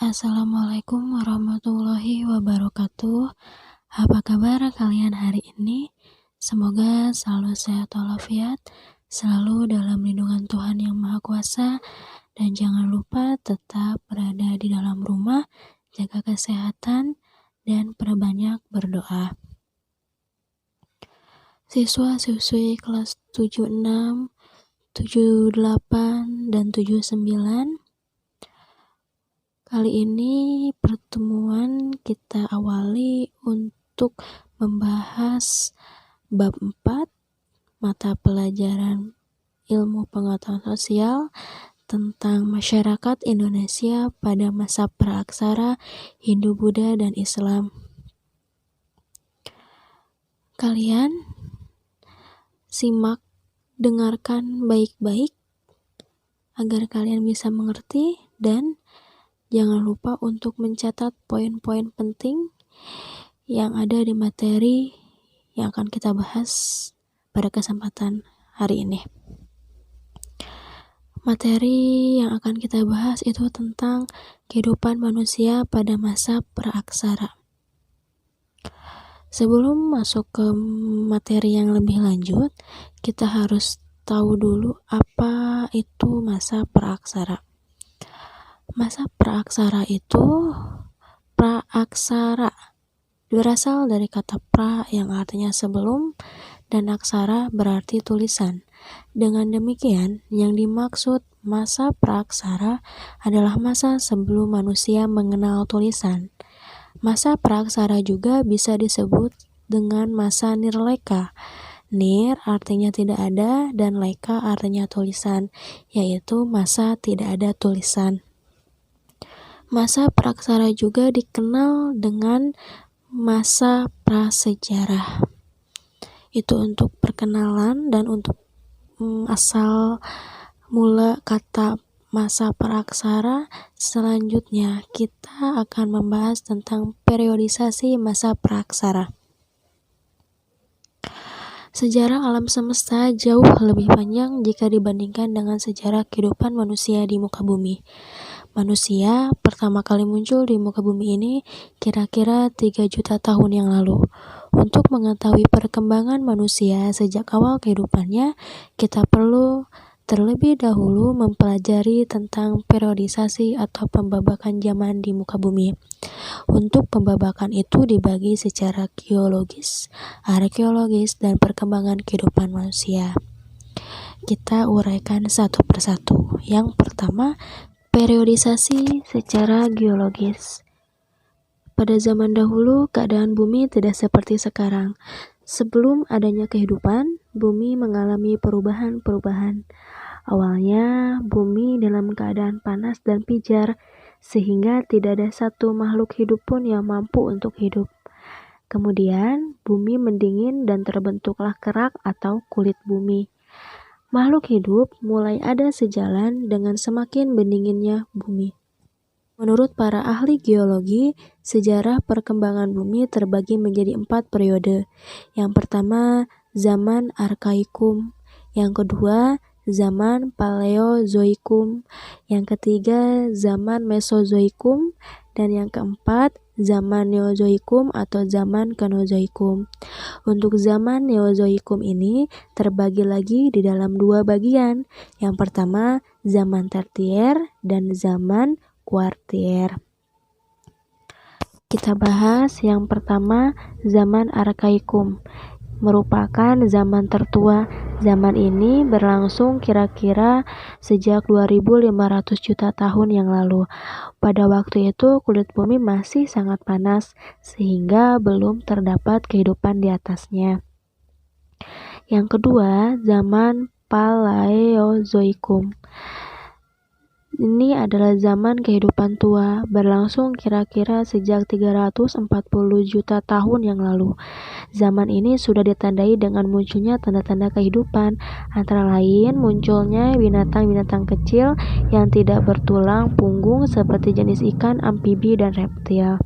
Assalamualaikum warahmatullahi wabarakatuh. Apa kabar kalian hari ini? Semoga selalu sehat walafiat, selalu dalam lindungan Tuhan Yang Maha Kuasa, dan jangan lupa tetap berada di dalam rumah, jaga kesehatan, dan perbanyak berdoa. Siswa-siswi kelas 76, 78, dan 79, kali ini pertemuan kita awali untuk membahas bab 4 mata pelajaran ilmu pengetahuan sosial tentang masyarakat Indonesia pada masa praaksara Hindu, Buddha, dan Islam. Kalian simak, dengarkan baik-baik agar kalian bisa mengerti, dan jangan lupa untuk mencatat poin-poin penting yang ada di materi yang akan kita bahas pada kesempatan hari ini. Materi yang akan kita bahas itu tentang kehidupan manusia pada masa praaksara. Sebelum masuk ke materi yang lebih lanjut, kita harus tahu dulu apa itu masa praaksara. Masa praaksara itu, praaksara berasal dari kata pra yang artinya sebelum, dan aksara berarti tulisan. Dengan demikian, yang dimaksud masa praaksara adalah masa sebelum manusia mengenal tulisan. Masa praaksara juga bisa disebut dengan masa nirleka. Nir artinya tidak ada, dan leka artinya tulisan, yaitu masa tidak ada tulisan. Masa praaksara juga dikenal dengan masa prasejarah. Itu untuk perkenalan dan untuk asal mula kata masa praaksara. Selanjutnya kita akan membahas tentang periodisasi masa praaksara. Sejarah alam semesta jauh lebih panjang jika dibandingkan dengan sejarah kehidupan manusia di muka bumi. Manusia pertama kali muncul di muka bumi ini kira-kira 3 juta tahun yang lalu. Untuk mengetahui perkembangan manusia sejak awal kehidupannya, kita perlu terlebih dahulu mempelajari tentang periodisasi atau pembabakan zaman di muka bumi. Untuk pembabakan itu dibagi secara geologis, arkeologis, dan perkembangan kehidupan manusia. Kita uraikan satu persatu. Yang pertama, periodisasi secara geologis. Pada zaman dahulu, keadaan bumi tidak seperti sekarang. Sebelum adanya kehidupan, bumi mengalami perubahan-perubahan. Awalnya, bumi dalam keadaan panas dan pijar, sehingga tidak ada satu makhluk hidup pun yang mampu untuk hidup. Kemudian, bumi mendingin dan terbentuklah kerak atau kulit bumi. Makhluk hidup mulai ada sejalan dengan semakin mendinginnya bumi. Menurut para ahli geologi, sejarah perkembangan bumi terbagi menjadi 4 periode. Yang pertama, zaman Arkaikum. Yang kedua, zaman Paleozoikum. Yang ketiga, zaman Mesozoikum. Dan yang keempat, zaman Neozoikum atau zaman Kenozoikum. Untuk zaman Neozoikum ini terbagi lagi di dalam 2 bagian. Yang pertama, zaman Tertier dan zaman Kuartier. Kita bahas yang pertama, zaman Arkaikum. Merupakan zaman tertua. Zaman ini berlangsung kira-kira sejak 2500 juta tahun yang lalu. Pada waktu itu kulit bumi masih sangat panas, sehingga belum terdapat kehidupan di atasnya. Yang kedua, zaman Paleozoikum. Ini adalah zaman kehidupan tua, berlangsung kira-kira sejak 340 juta tahun yang lalu. Zaman ini sudah ditandai dengan munculnya tanda-tanda kehidupan, antara lain munculnya binatang-binatang kecil yang tidak bertulang punggung seperti jenis ikan, amfibi, dan reptil.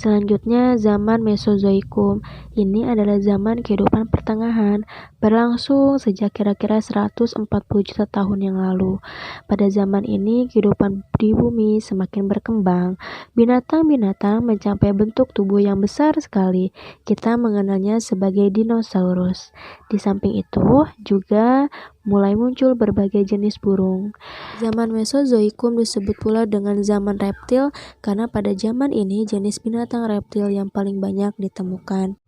Selanjutnya, zaman Mesozoikum. Ini adalah zaman kehidupan pertengahan, berlangsung sejak kira-kira 140 juta tahun yang lalu. Pada zaman ini, kehidupan di bumi semakin berkembang. Binatang-binatang mencapai bentuk tubuh yang besar sekali. Kita mengenalnya sebagai dinosaurus. Di samping itu, juga mulai muncul berbagai jenis burung. Zaman Mesozoikum disebut pula dengan zaman reptil karena pada zaman ini jenis binatang reptil yang paling banyak ditemukan.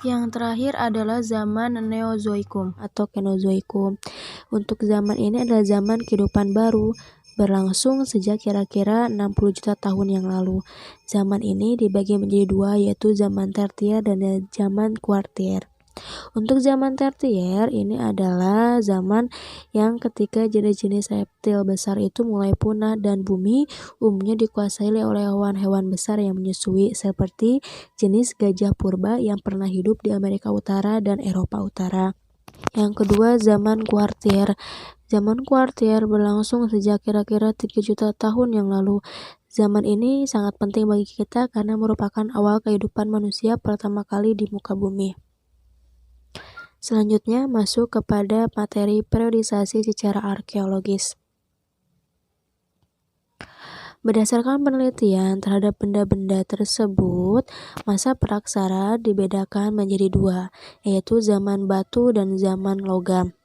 Yang terakhir adalah zaman Neozoikum atau Kenozoikum. Untuk zaman ini adalah zaman kehidupan baru, berlangsung sejak kira-kira 60 juta tahun yang lalu. Zaman ini dibagi menjadi dua, yaitu zaman Tertier dan zaman Kuartier. Untuk zaman Tertier ini adalah zaman yang ketika jenis-jenis reptil besar itu mulai punah dan bumi umumnya dikuasai oleh hewan-hewan besar yang menyusui seperti jenis gajah purba yang pernah hidup di Amerika Utara dan Eropa Utara. Yang kedua, zaman Kuartier. Zaman Kuartier berlangsung sejak kira-kira 3 juta tahun yang lalu. Zaman ini sangat penting bagi kita karena merupakan awal kehidupan manusia pertama kali di muka bumi. Selanjutnya masuk kepada materi periodisasi secara arkeologis. Berdasarkan penelitian terhadap benda-benda tersebut, masa praksara dibedakan menjadi dua, yaitu zaman batu dan zaman logam.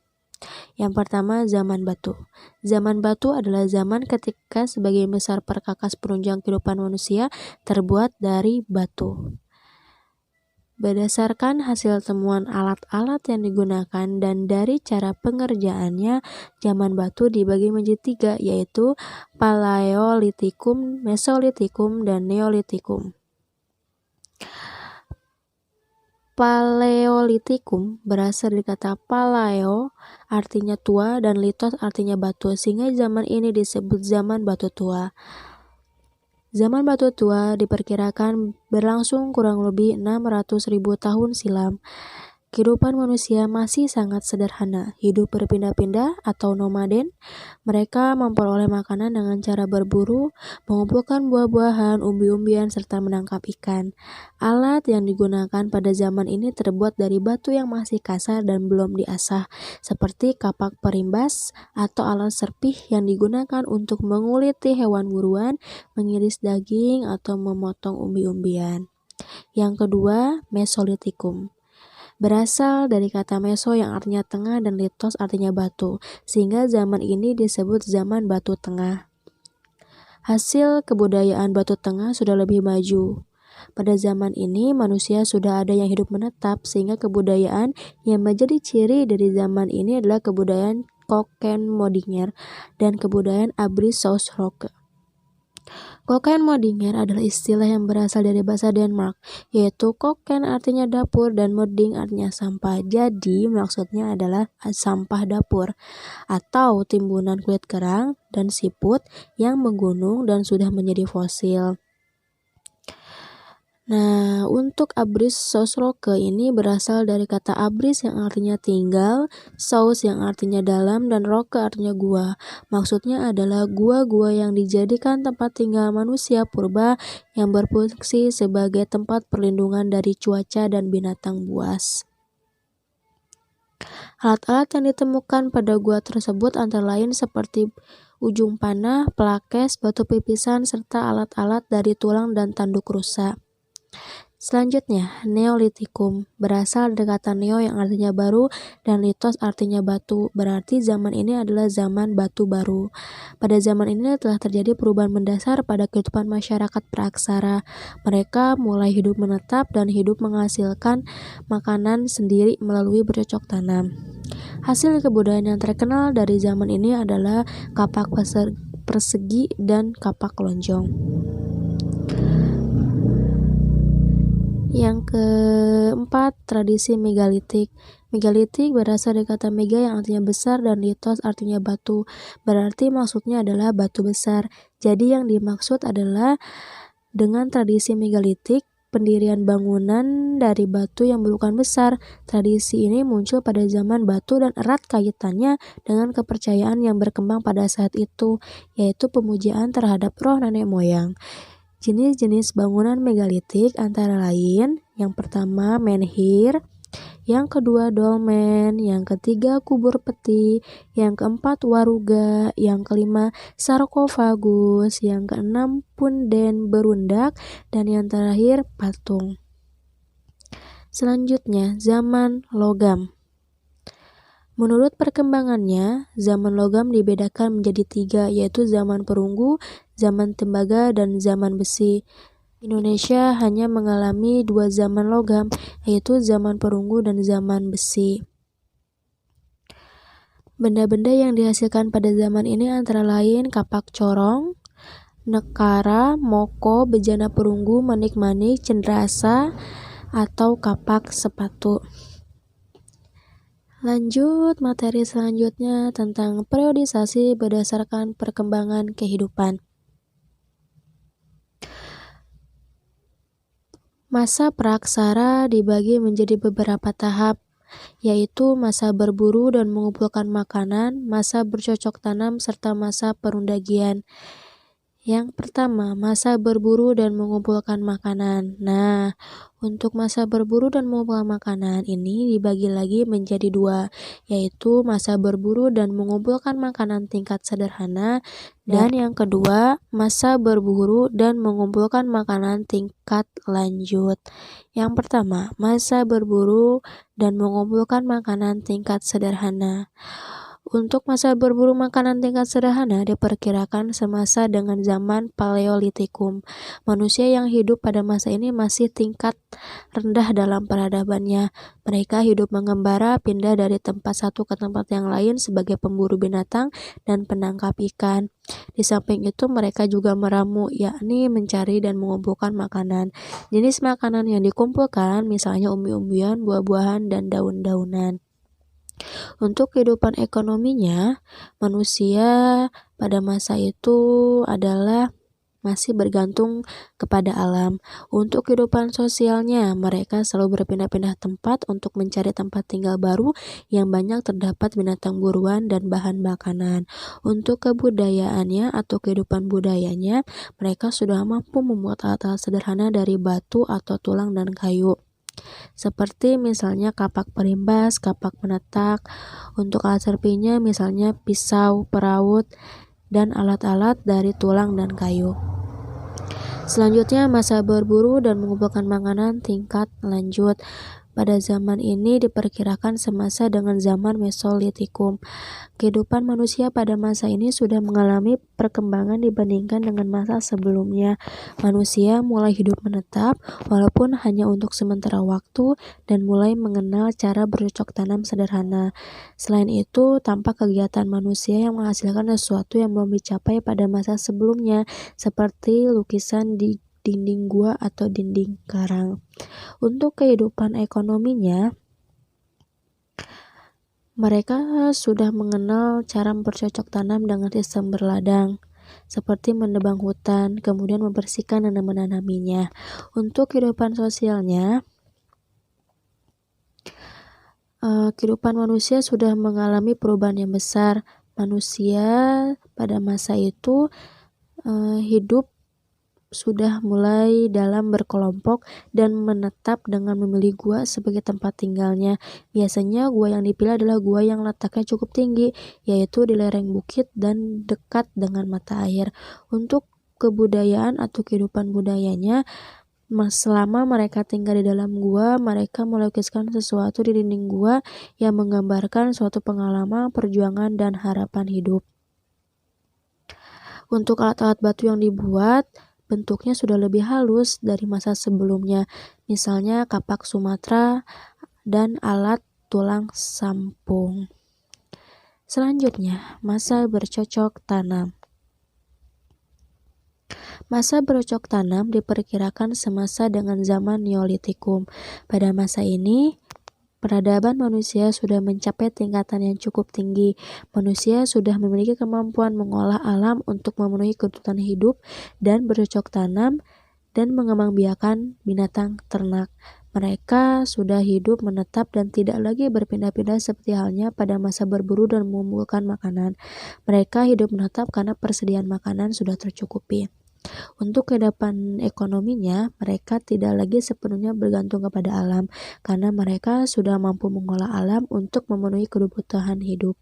Yang pertama, zaman batu. Zaman batu adalah zaman ketika sebagian besar perkakas penunjang kehidupan manusia terbuat dari batu. Berdasarkan hasil temuan alat-alat yang digunakan dan dari cara pengerjaannya, zaman batu dibagi menjadi tiga, yaitu Paleolitikum, Mesolitikum, dan Neolitikum. Paleolitikum berasal dari kata paleo, artinya tua, dan litos artinya batu, sehingga zaman ini disebut zaman batu tua. Zaman batu tua diperkirakan berlangsung kurang lebih 600.000 tahun silam. Kehidupan manusia masih sangat sederhana, hidup berpindah-pindah atau nomaden. Mereka memperoleh makanan dengan cara berburu, mengumpulkan buah-buahan, umbi-umbian, serta menangkap ikan. Alat yang digunakan pada zaman ini terbuat dari batu yang masih kasar dan belum diasah, seperti kapak perimbas atau alat serpih yang digunakan untuk menguliti hewan buruan, mengiris daging, atau memotong umbi-umbian. Yang kedua, Mesolitikum. Berasal dari kata meso yang artinya tengah dan litos artinya batu, sehingga zaman ini disebut zaman batu tengah. Hasil kebudayaan batu tengah sudah lebih maju. Pada zaman ini manusia sudah ada yang hidup menetap, sehingga kebudayaan yang menjadi ciri dari zaman ini adalah kebudayaan Kokken-Modinger dan kebudayaan Abris-Saus-Roque. Kokken-Modinger adalah istilah yang berasal dari bahasa Denmark, yaitu kokken artinya dapur dan moding artinya sampah. Jadi maksudnya adalah sampah dapur atau timbunan kulit kerang dan siput yang menggunung dan sudah menjadi fosil. Nah, untuk Abris-Saus-Roque ini berasal dari kata abris yang artinya tinggal, saus yang artinya dalam, dan roque artinya gua. Maksudnya adalah gua-gua yang dijadikan tempat tinggal manusia purba yang berfungsi sebagai tempat perlindungan dari cuaca dan binatang buas. Alat-alat yang ditemukan pada gua tersebut antara lain seperti ujung panah, pelakes, batu pipisan, serta alat-alat dari tulang dan tanduk rusa. Selanjutnya, Neolitikum berasal dari kata neo yang artinya baru dan litos artinya batu, berarti zaman ini adalah zaman batu baru. Pada zaman ini telah terjadi perubahan mendasar pada kehidupan masyarakat praaksara. Mereka mulai hidup menetap dan hidup menghasilkan makanan sendiri melalui bercocok tanam. Hasil kebudayaan yang terkenal dari zaman ini adalah kapak persegi dan kapak lonjong. Yang keempat, tradisi megalitik. Megalitik berasal dari kata mega yang artinya besar dan litos artinya batu. Berarti maksudnya adalah batu besar. Jadi yang dimaksud adalah dengan tradisi megalitik, pendirian bangunan dari batu yang berukuran besar. Tradisi ini muncul pada zaman batu dan erat kaitannya dengan kepercayaan yang berkembang pada saat itu, yaitu pemujaan terhadap roh nenek moyang. Jenis-jenis bangunan megalitik antara lain, yang pertama menhir, yang kedua dolmen, yang ketiga kubur peti, yang keempat waruga, yang kelima sarkofagus, yang keenam punden berundak, dan yang terakhir patung. Selanjutnya, zaman logam. Menurut perkembangannya, zaman logam dibedakan menjadi 3, yaitu zaman perunggu, zaman tembaga, dan zaman besi. Indonesia hanya mengalami 2 zaman logam, yaitu zaman perunggu dan zaman besi. Benda-benda yang dihasilkan pada zaman ini antara lain kapak corong, nekara, moko, bejana perunggu, manik-manik, cenderamata, atau kapak sepatu. Lanjut materi selanjutnya tentang periodisasi berdasarkan perkembangan kehidupan. Masa praksara dibagi menjadi beberapa tahap, yaitu masa berburu dan mengumpulkan makanan, masa bercocok tanam, serta masa perundagian. Yang pertama, masa berburu dan mengumpulkan makanan. Nah, untuk masa berburu dan mengumpulkan makanan ini dibagi lagi menjadi 2, yaitu masa berburu dan mengumpulkan makanan tingkat sederhana, dan yang kedua, masa berburu dan mengumpulkan makanan tingkat lanjut. Yang pertama, masa berburu dan mengumpulkan makanan tingkat sederhana. Untuk masa berburu makanan tingkat sederhana diperkirakan semasa dengan zaman Paleolitikum. Manusia yang hidup pada masa ini masih tingkat rendah dalam peradabannya. Mereka hidup mengembara, pindah dari tempat satu ke tempat yang lain sebagai pemburu binatang dan penangkap ikan. Di samping itu mereka juga meramu, yakni mencari dan mengumpulkan makanan. Jenis makanan yang dikumpulkan misalnya umbi-umbian, buah-buahan, dan daun-daunan. Untuk kehidupan ekonominya, manusia pada masa itu adalah masih bergantung kepada alam. Untuk kehidupan sosialnya, mereka selalu berpindah-pindah tempat untuk mencari tempat tinggal baru yang banyak terdapat binatang buruan dan bahan makanan. Untuk kebudayaannya atau kehidupan budayanya, mereka sudah mampu membuat alat-alat sederhana dari batu atau tulang dan kayu. Seperti misalnya kapak perimbas, kapak penetak. Untuk alat serpinya misalnya pisau, peraut, dan alat-alat dari tulang dan kayu. Selanjutnya masa berburu dan mengumpulkan makanan tingkat lanjut. Pada zaman ini diperkirakan semasa dengan zaman Mesolitikum. Kehidupan manusia pada masa ini sudah mengalami perkembangan dibandingkan dengan masa sebelumnya. Manusia mulai hidup menetap, walaupun hanya untuk sementara waktu, dan mulai mengenal cara bercocok tanam sederhana. Selain itu, tampak kegiatan manusia yang menghasilkan sesuatu yang belum dicapai pada masa sebelumnya, seperti lukisan di dinding gua atau dinding karang. Untuk kehidupan ekonominya, mereka sudah mengenal cara bercocok tanam dengan sistem berladang, seperti menebang hutan, kemudian membersihkan dan menanaminya. Untuk kehidupan sosialnya, kehidupan manusia sudah mengalami perubahan yang besar. Manusia pada masa itu hidup sudah mulai dalam berkelompok dan menetap dengan memilih gua sebagai tempat tinggalnya. Biasanya gua yang dipilih adalah gua yang letaknya cukup tinggi, yaitu di lereng bukit dan dekat dengan mata air. Untuk kebudayaan atau kehidupan budayanya, selama mereka tinggal di dalam gua, mereka melukiskan sesuatu di dinding gua yang menggambarkan suatu pengalaman, perjuangan, dan harapan hidup. Untuk alat-alat batu yang dibuat, bentuknya sudah lebih halus dari masa sebelumnya, misalnya kapak Sumatera dan alat tulang sampung. Selanjutnya, masa bercocok tanam. Masa bercocok tanam diperkirakan semasa dengan zaman Neolitikum. Pada masa ini, peradaban manusia sudah mencapai tingkatan yang cukup tinggi. Manusia sudah memiliki kemampuan mengolah alam untuk memenuhi kebutuhan hidup dan bercocok tanam dan mengembangbiakan binatang ternak. Mereka sudah hidup menetap dan tidak lagi berpindah-pindah seperti halnya pada masa berburu dan mengumpulkan makanan. Mereka hidup menetap karena persediaan makanan sudah tercukupi. Untuk kehidupan ekonominya, mereka tidak lagi sepenuhnya bergantung kepada alam, karena mereka sudah mampu mengolah alam untuk memenuhi kebutuhan hidup.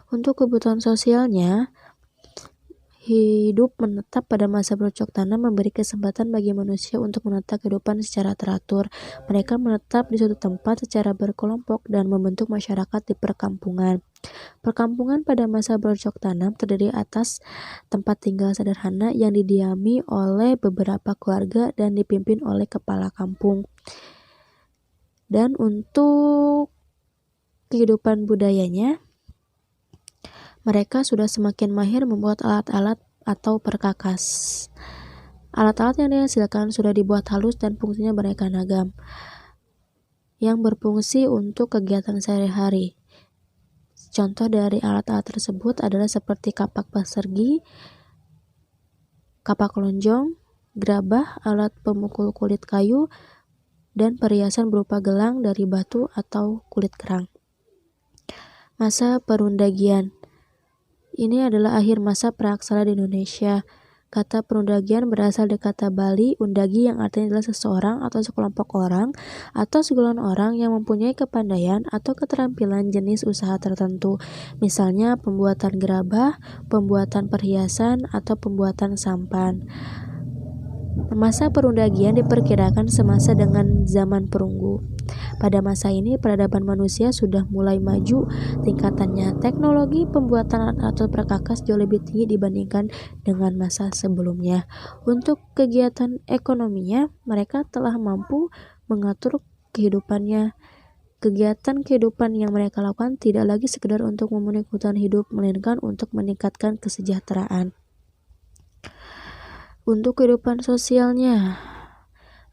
Untuk kebutuhan sosialnya, hidup menetap pada masa bercocok tanam memberi kesempatan bagi manusia untuk menata kehidupan secara teratur. Mereka menetap di suatu tempat secara berkelompok dan membentuk masyarakat di perkampungan. Perkampungan pada masa bercocok tanam terdiri atas tempat tinggal sederhana yang didiami oleh beberapa keluarga dan dipimpin oleh kepala kampung. Dan untuk kehidupan budayanya, mereka sudah semakin mahir membuat alat-alat atau perkakas. Alat-alat yang dihasilkan sudah dibuat halus dan fungsinya beraneka ragam, yang berfungsi untuk kegiatan sehari-hari. Contoh dari alat-alat tersebut adalah seperti kapak pasergi, kapak lonjong, gerabah, alat pemukul kulit kayu, dan perhiasan berupa gelang dari batu atau kulit kerang. Masa perundagian. Ini adalah akhir masa praaksara di Indonesia. Kata perundagian berasal dari kata Bali, undagi, yang artinya adalah seseorang atau sekelompok orang atau segolongan orang yang mempunyai kepandaian atau keterampilan jenis usaha tertentu, misalnya pembuatan gerabah, pembuatan perhiasan, atau pembuatan sampan. Masa perundagian diperkirakan semasa dengan zaman perunggu. Pada masa ini, peradaban manusia sudah mulai maju tingkatannya. Teknologi pembuatan alat perkakas jauh lebih tinggi dibandingkan dengan masa sebelumnya. Untuk kegiatan ekonominya, mereka telah mampu mengatur kehidupannya. Kegiatan kehidupan yang mereka lakukan tidak lagi sekedar untuk memenuhi kebutuhan hidup, melainkan untuk meningkatkan kesejahteraan. Untuk kehidupan sosialnya,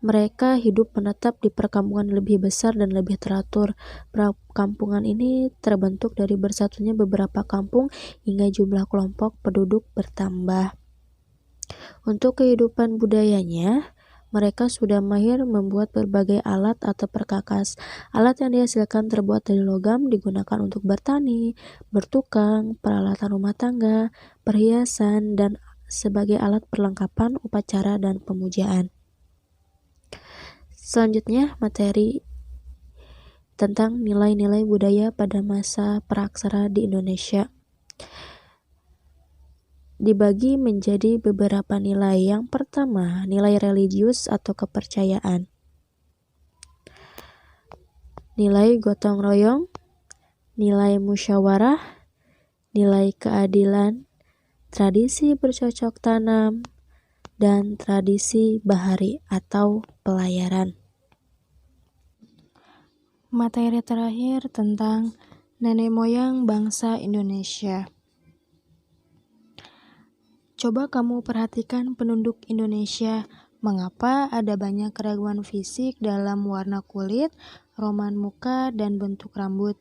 mereka hidup menetap di perkampungan lebih besar dan lebih teratur. Perkampungan ini terbentuk dari bersatunya beberapa kampung hingga jumlah kelompok penduduk bertambah. Untuk kehidupan budayanya, mereka sudah mahir membuat berbagai alat atau perkakas. Alat yang dihasilkan terbuat dari logam digunakan untuk bertani, bertukang, peralatan rumah tangga, perhiasan, dan sebagai alat perlengkapan upacara dan pemujaan. Selanjutnya, materi tentang nilai-nilai budaya pada masa praaksara di Indonesia dibagi menjadi beberapa nilai. Yang pertama, nilai religius atau kepercayaan. Nilai gotong royong, nilai musyawarah, nilai keadilan, tradisi bercocok tanam, dan tradisi bahari atau pelayaran. Materi terakhir tentang nenek moyang bangsa Indonesia. Coba kamu perhatikan penduduk Indonesia. Mengapa ada banyak keragaman fisik dalam warna kulit, roman muka, dan bentuk rambut?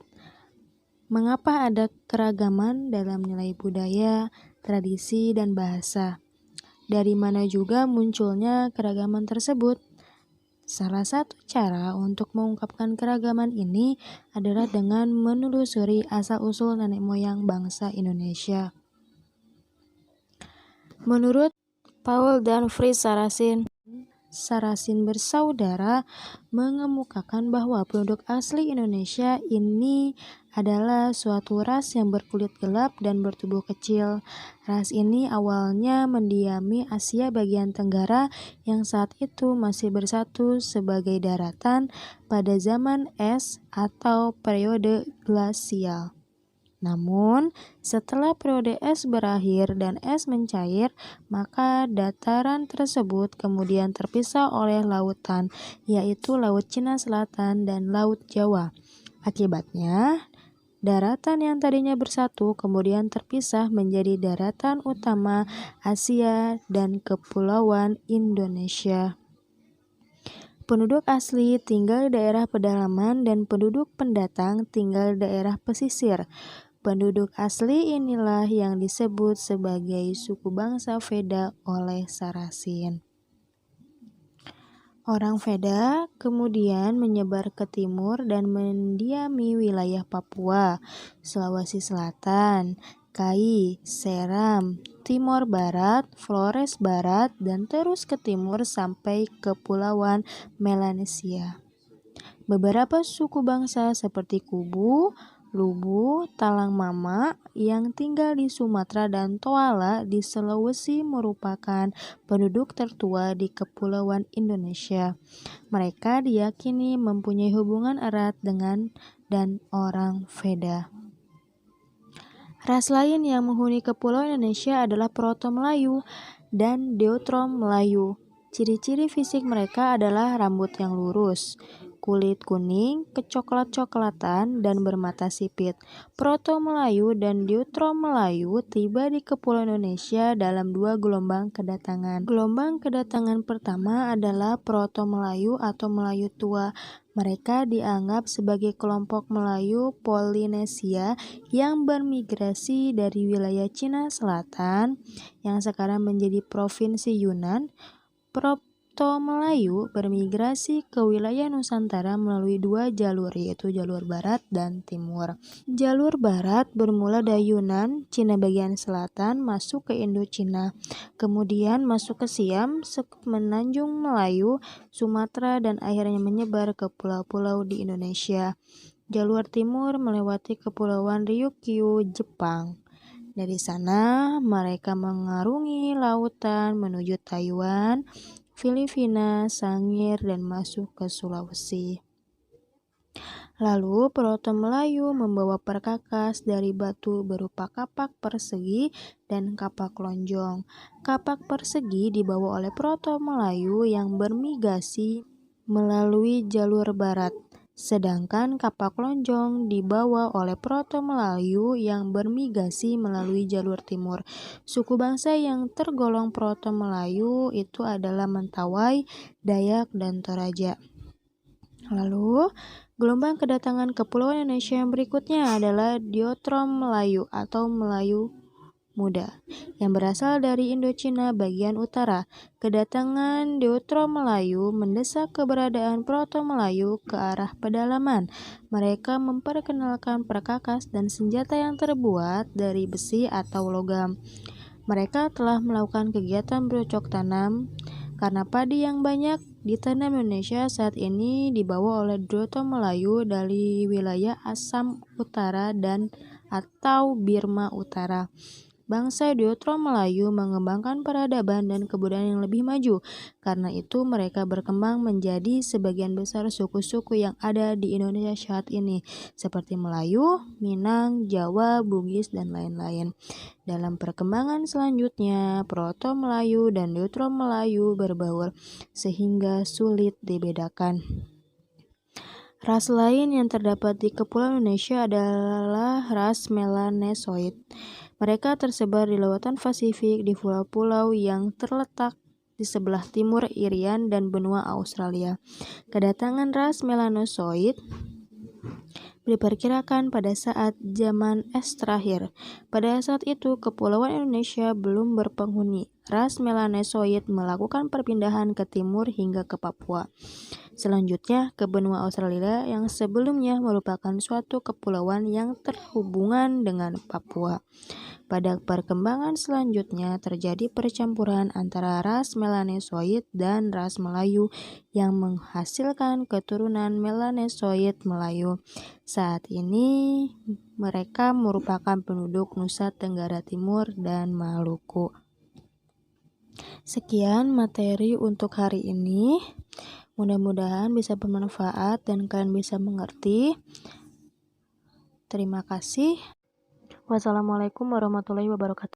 Mengapa ada keragaman dalam nilai budaya, tradisi, dan bahasa? Dari mana juga munculnya keragaman tersebut? Salah satu cara untuk mengungkapkan keragaman ini adalah dengan menelusuri asal-usul nenek moyang bangsa Indonesia. Menurut Paul dan Fritz Sarasin bersaudara mengemukakan bahwa penduduk asli Indonesia ini adalah suatu ras yang berkulit gelap dan bertubuh kecil. Ras ini awalnya mendiami Asia bagian Tenggara yang saat itu masih bersatu sebagai daratan pada zaman es atau periode glasial. Namun, setelah periode es berakhir dan es mencair, maka dataran tersebut kemudian terpisah oleh lautan, yaitu Laut Cina Selatan dan Laut Jawa. Akibatnya, daratan yang tadinya bersatu kemudian terpisah menjadi daratan utama Asia dan Kepulauan Indonesia. Penduduk asli tinggal di daerah pedalaman dan penduduk pendatang tinggal di daerah pesisir. Penduduk asli inilah yang disebut sebagai suku bangsa Veda oleh Sarasin. Orang Veda kemudian menyebar ke timur dan mendiami wilayah Papua, Sulawesi Selatan, Kai, Seram, Timor Barat, Flores Barat, dan terus ke timur sampai Kepulauan Melanesia. Beberapa suku bangsa seperti Kubu, Lubu, Talang Mama yang tinggal di Sumatera dan Toala di Sulawesi merupakan penduduk tertua di Kepulauan Indonesia. Mereka diyakini mempunyai hubungan erat dengan dan orang Veda. Ras lain yang menghuni Kepulauan Indonesia adalah Proto-Melayu dan Deuterom Melayu. Ciri-ciri fisik mereka adalah rambut yang lurus, kulit kuning, kecoklat-coklatan, dan bermata sipit. Proto-Melayu dan Deuterom Melayu tiba di Kepulauan Indonesia dalam 2 gelombang kedatangan. Gelombang kedatangan pertama adalah Proto-Melayu atau Melayu tua. Mereka dianggap sebagai kelompok Melayu Polinesia yang bermigrasi dari wilayah Cina Selatan yang sekarang menjadi Provinsi Yunnan. Proto-Melayu bermigrasi ke wilayah Nusantara melalui 2 jalur, yaitu jalur barat dan timur. Jalur barat bermula dari Yunan, Cina bagian selatan, masuk ke Indochina, kemudian masuk ke Siam, Semenanjung Melayu, Sumatera, dan akhirnya menyebar ke pulau-pulau di Indonesia. Jalur timur melewati Kepulauan Ryukyu, Jepang. Dari sana, mereka mengarungi lautan menuju Taiwan, Filipina, Sangir, dan masuk ke Sulawesi. Lalu, Proto-Melayu membawa perkakas dari batu berupa kapak persegi dan kapak lonjong. Kapak persegi dibawa oleh Proto-Melayu yang bermigrasi melalui jalur barat. Sedangkan kapak lonjong dibawa oleh Proto-Melayu yang bermigrasi melalui jalur timur. Suku bangsa yang tergolong Proto-Melayu itu adalah Mentawai, Dayak, dan Toraja. Lalu, gelombang kedatangan Kepulauan Indonesia yang berikutnya adalah Deuterom Melayu atau Melayu Muda yang berasal dari Indochina bagian utara. Kedatangan Deuterom Melayu mendesak keberadaan Proto-Melayu ke arah pedalaman. Mereka memperkenalkan perkakas dan senjata yang terbuat dari besi atau logam. Mereka telah melakukan kegiatan bercocok tanam karena padi yang banyak ditanam Indonesia saat ini dibawa oleh Deuterom Melayu dari wilayah Assam Utara dan atau Birma Utara. Bangsa Deuterom Melayu mengembangkan peradaban dan kebudayaan yang lebih maju. Karena itu mereka berkembang menjadi sebagian besar suku-suku yang ada di Indonesia saat ini, seperti Melayu, Minang, Jawa, Bugis, dan lain-lain. Dalam perkembangan selanjutnya, Proto-Melayu dan Deuterom Melayu berbaur sehingga sulit dibedakan. Ras lain yang terdapat di Kepulauan Indonesia adalah ras Melanesoid. Mereka tersebar di lautan Pasifik di pulau-pulau yang terletak di sebelah timur Irian dan benua Australia. Kedatangan ras Melanesoid diperkirakan pada saat zaman es terakhir. Pada saat itu, Kepulauan Indonesia belum berpenghuni. Ras Melanesoid melakukan perpindahan ke timur hingga ke Papua. Selanjutnya ke benua Australia yang sebelumnya merupakan suatu kepulauan yang terhubungan dengan Papua. Pada perkembangan selanjutnya terjadi percampuran antara ras Melanesoid dan ras Melayu yang menghasilkan keturunan Melanesoid Melayu. Saat ini mereka merupakan penduduk Nusa Tenggara Timur dan Maluku. Sekian materi untuk hari ini. Mudah-mudahan bisa bermanfaat dan kalian bisa mengerti. Terima kasih. Wassalamualaikum warahmatullahi wabarakatuh.